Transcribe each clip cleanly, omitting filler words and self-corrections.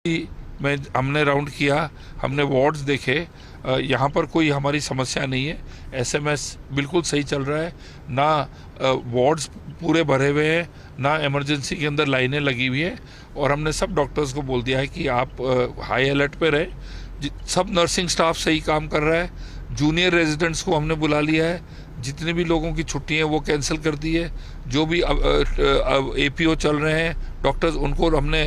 हमने राउंड किया, हमने वार्ड्स देखे, यहाँ पर कोई हमारी समस्या नहीं है। एसएमएस बिल्कुल सही चल रहा है, ना वार्ड्स पूरे भरे हुए हैं, ना इमरजेंसी के अंदर लाइनें लगी हुई हैं। और हमने सब डॉक्टर्स को बोल दिया है कि आप हाई अलर्ट पे रहें। सब नर्सिंग स्टाफ सही काम कर रहा है। जूनियर रेजिडेंट्स को हमने बुला लिया है, जितने भी लोगों की छुट्टी है वो कैंसिल कर दी है। जो भी एपीओ चल रहे हैं डॉक्टर्स, उनको हमने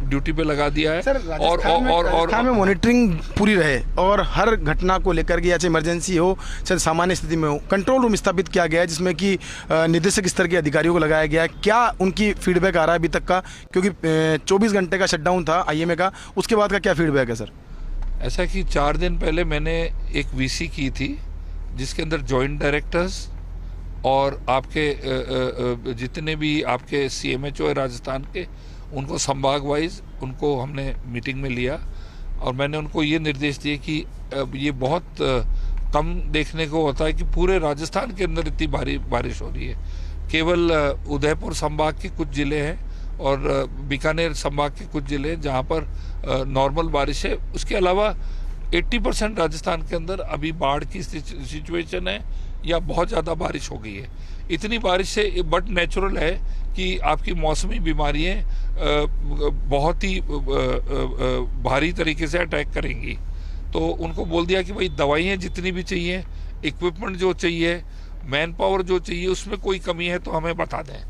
ड्यूटी पे लगा दिया है। सर, राजस्थान में मॉनिटरिंग पूरी रहे और हर घटना को लेकर के, या चाहे इमरजेंसी हो चाहे सामान्य स्थिति में हो, कंट्रोल रूम स्थापित किया गया है जिसमें कि निदेशक स्तर के अधिकारियों को लगाया गया है। क्या उनकी फीडबैक आ रहा है अभी तक का, क्योंकि 24 घंटे का शटडाउन था आईएमए का, उसके बाद का क्या फीडबैक है सर? ऐसा कि 4 दिन पहले मैंने एक वीसी की थी जिसके अंदर जॉइंट डायरेक्टर्स और आपके जितने भी आपके सीएमएचओ है राजस्थान के, उनको संभाग वाइज उनको हमने मीटिंग में लिया और मैंने उनको ये निर्देश दिए कि ये बहुत कम देखने को होता है कि पूरे राजस्थान के अंदर इतनी भारी बारिश हो रही है। केवल उदयपुर संभाग के कुछ ज़िले हैं और बीकानेर संभाग के कुछ ज़िले हैं जहाँ पर नॉर्मल बारिश है। उसके अलावा 80% राजस्थान के अंदर अभी बाढ़ की सिचुएशन है या बहुत ज़्यादा बारिश हो गई है। इतनी बारिश से बट नेचुरल है कि आपकी मौसमी बीमारियाँ बहुत ही भारी तरीके से अटैक करेंगी। तो उनको बोल दिया कि भाई दवाइयाँ जितनी भी चाहिए, इक्विपमेंट जो चाहिए, मैन पावर जो चाहिए, उसमें कोई कमी है तो हमें बता दें।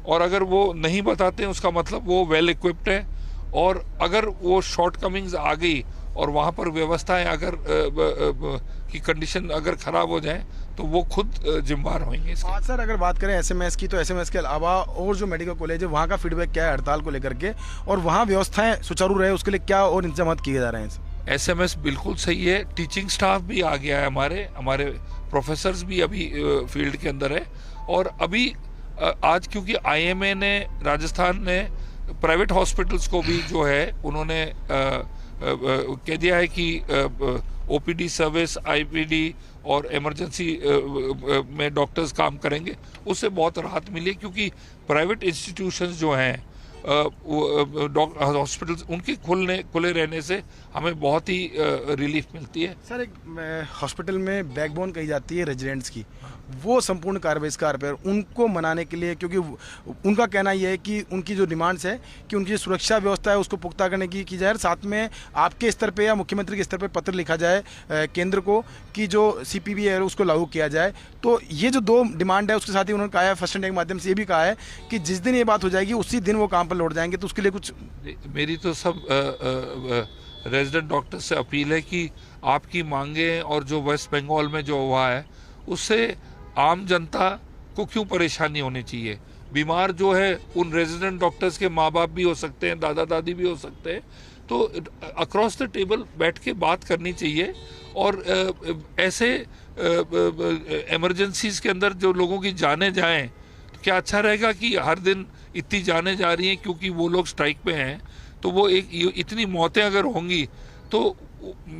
और अगर वो नहीं बताते हैं उसका मतलब वो वेल इक्विप्ड है, और अगर वो शॉर्ट कमिंग्स आ गई और वहाँ पर व्यवस्थाएं अगर की कंडीशन अगर ख़राब हो जाए तो वो खुद जिम्मेदार होंगे। आज सर अगर बात करें एसएमएस की, तो एसएमएस के अलावा और जो मेडिकल कॉलेज है वहाँ का फीडबैक क्या है हड़ताल को लेकर के, और वहाँ व्यवस्थाएं सुचारू रहे उसके लिए क्या और इंतजाम किए जा रहे हैं? एसएमएस बिल्कुल सही है, टीचिंग स्टाफ भी आ गया है, हमारे प्रोफेसर्स भी अभी फील्ड के अंदर है। और अभी आज क्योंकि आईएमए ने, राजस्थान ने प्राइवेट हॉस्पिटल्स को भी जो है उन्होंने कह दिया है कि ओपीडी सर्विस, आईपीडी और इमरजेंसी में डॉक्टर्स काम करेंगे। उससे बहुत राहत मिली क्योंकि प्राइवेट इंस्टीट्यूशंस जो हैं हॉस्पिटल्स, उनके खुले रहने से हमें बहुत ही रिलीफ मिलती है। सर, एक हॉस्पिटल में बैकबोन कही जाती है रेजिडेंट्स की, वो संपूर्ण कार्य बहिष्कार पर उनको मनाने के लिए, क्योंकि उनका कहना यह है कि उनकी जो डिमांड्स है कि उनकी जो सुरक्षा व्यवस्था है उसको पुख्ता करने की जाए, साथ में आपके स्तर पे या मुख्यमंत्री के स्तर पे पत्र लिखा जाए केंद्र को कि जो सीपीबी है उसको लागू किया जाए। तो ये जो 2 डिमांड है, उसके साथ ही उन्होंने कहा है, फर्स्ट एंड के माध्यम से ये भी कहा है कि जिस दिन ये बात हो जाएगी उसी दिन वो काम पर लौट जाएंगे। तो उसके लिए कुछ मेरी तो सब रेजिडेंट डॉक्टर से अपील है कि आपकी मांगे और जो वेस्ट बंगाल में जो हुआ है उससे आम जनता को क्यों परेशानी होनी चाहिए। बीमार जो है उन रेजिडेंट डॉक्टर्स के माँ बाप भी हो सकते हैं, दादा दादी भी हो सकते हैं। तो अक्रॉस द टेबल बैठ के बात करनी चाहिए। और ऐसे इमरजेंसीज के अंदर जो लोगों की जाने जाएं, तो क्या अच्छा रहेगा कि हर दिन इतनी जाने जा रही हैं क्योंकि वो लोग स्ट्राइक पे हैं। तो वो इतनी मौतें अगर होंगी तो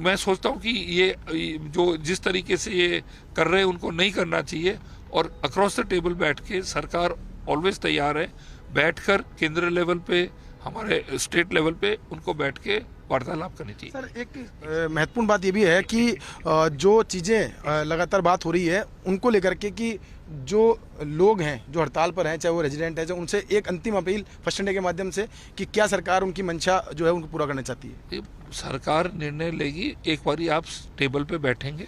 मैं सोचता हूँ कि ये जो जिस तरीके से ये कर रहे हैं उनको नहीं करना चाहिए। और अक्रॉस द टेबल बैठ के सरकार ऑलवेज तैयार है, बैठकर केंद्र लेवल पे, हमारे स्टेट लेवल पे उनको बैठ के वार्तालाप करनी चाहिए। सर, एक महत्वपूर्ण बात ये भी है कि जो चीज़ें लगातार बात हो रही है उनको लेकर के, कि जो लोग हैं जो हड़ताल पर हैं, चाहे वो रेजिडेंट है, उनसे एक अंतिम अपील फर्स्ट डे के माध्यम से कि क्या सरकार उनकी मंशा जो है उनको पूरा करना चाहती है? सरकार निर्णय लेगी। एक बारी आप टेबल पे बैठेंगे,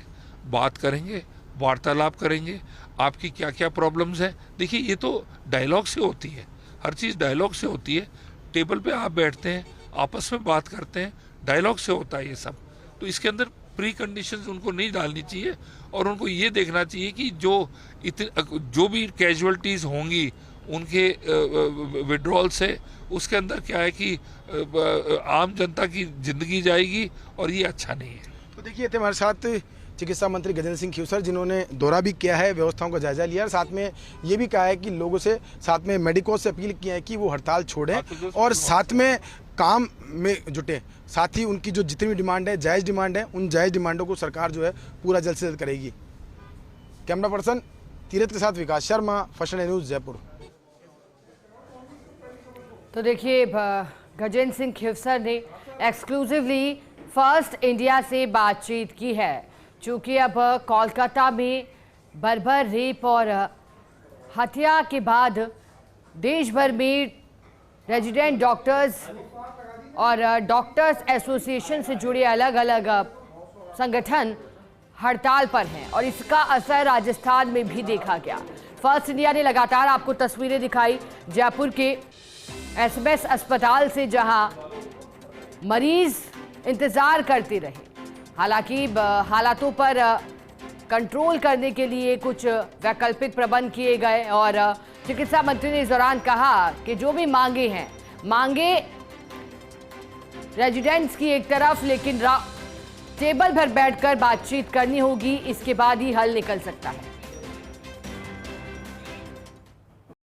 बात करेंगे, वार्तालाप करेंगे, आपकी क्या क्या प्रॉब्लम्स हैं। देखिए, ये तो डायलॉग से होती है, हर चीज़ डायलॉग से होती है। टेबल पे आप बैठते हैं, आपस में बात करते हैं, डायलॉग से होता है ये सब। तो इसके अंदर प्री कंडीशंस उनको नहीं डालनी चाहिए और उनको ये देखना चाहिए कि जो भी कैजुअलिटीज़ होंगी उनके विड्रॉल से, उसके अंदर क्या है कि आम जनता की जिंदगी जाएगी और ये अच्छा नहीं है। तो देखिए, थे हमारे साथ चिकित्सा मंत्री गजेंद्र सिंह खीवसर, जिन्होंने दौरा भी किया है, व्यवस्थाओं का जायजा लिया और साथ में ये भी कहा है कि लोगों से, साथ में मेडिको से अपील की है कि वो हड़ताल छोड़ें और साथ में काम में जुटे। साथ ही उनकी जो जितनी भी डिमांड है, जायज़ डिमांड है, उन जायज़ डिमांडों को सरकार जो है पूरा जल्द से जल्द करेगी। कैमरा पर्सन तीरथ के साथ विकास शर्मा, फर्स्ट न्यूज़, जयपुर। तो देखिए, गजेंद्र सिंह खीवसर ने एक्सक्लूसिवली फर्स्ट इंडिया से बातचीत की है। चूंकि अब कोलकाता में बर्बर रेप और हत्या के बाद देश भर में रेजिडेंट डॉक्टर्स और डॉक्टर्स एसोसिएशन से जुड़े अलग अलग संगठन हड़ताल पर हैं और इसका असर राजस्थान में भी देखा गया। फर्स्ट इंडिया ने लगातार आपको तस्वीरें दिखाई जयपुर के एसएमएस अस्पताल से, जहां मरीज इंतजार करते रहे। हालांकि हालातों पर कंट्रोल करने के लिए कुछ वैकल्पिक प्रबंध किए गए और चिकित्सा मंत्री ने इस दौरान कहा कि जो भी मांगे हैं, मांगे रेजिडेंट्स की एक तरफ, लेकिन टेबल पर बैठकर बातचीत करनी होगी, इसके बाद ही हल निकल सकता है।